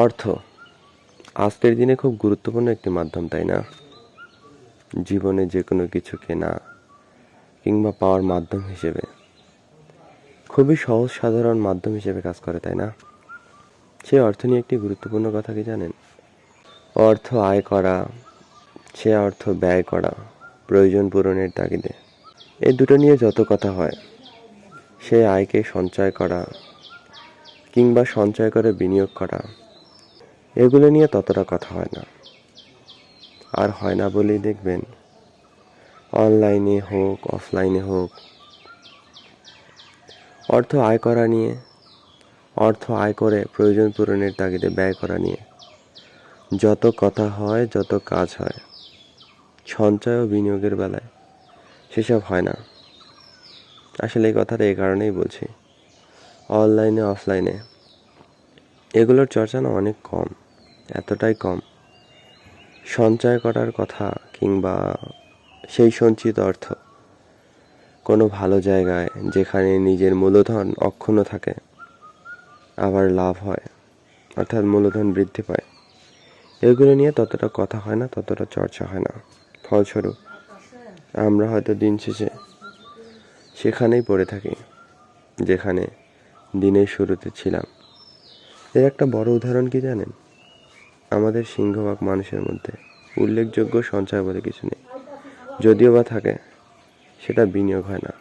অর্থ আজকের দিনে খুব গুরুত্বপূর্ণ একটি মাধ্যম, তাই না? জীবনে যে কোনো কিছু কেনা কিংবা পাওয়ার মাধ্যম হিসেবে, খুবই সহজ সাধারণ মাধ্যম হিসেবে কাজ করে, তাই না? সে অর্থ নিয়ে একটি গুরুত্বপূর্ণ কথা কি জানেন? অর্থ আয় করা, সে অর্থ ব্যয় করা, প্রয়োজন পূরণের তাগিদে, এই দুটো নিয়ে যত কথা হয়, সে আয়কে সঞ্চয় করা কিংবা সঞ্চয় করে বিনিয়োগ করা, এগুলো নিয়ে ততটা কথা হয় না। আর হয় না বলেই দেখবেন অনলাইনে হোক অফলাইনে হোক, অর্থ আয় করা নিয়ে, অর্থ আয় করে প্রয়োজন পূরণের তাগিদে ব্যয় করা নিয়ে যত কথা হয়, যত কাজ হয়, সঞ্চয় ও বিনিয়োগের বেলায় সেসব হয় না। আসলে এই কথাটা এই কারণেই বলছি, অনলাইনে অফলাইনে এগুলোর চর্চা না অনেক কম, এতটাই কম, সঞ্চয় করার কথা কিংবা সেই সঞ্চিত অর্থ কোনো ভালো জায়গায়, যেখানে নিজের মূলধন অক্ষুণ্ণ থাকে, আবার লাভ হয়, অর্থাৎ মূলধন বৃদ্ধি পায়, এগুলো নিয়ে ততটা কথা হয় না, ততটা চর্চা হয় না। ফলস্বরূপ আমরা হয়তো দিন শেষে সেখানেই পড়ে থাকি যেখানে দিনের শুরুতে ছিলাম। এর একটা বড় উদাহরণ কি জানেন? আমাদের সিংহভাগ মানুষের মধ্যে উল্লেখযোগ্য সঞ্চয় বলে কিছু নেই, যদিও বা থাকে সেটা বিনিয়োগ হয় না।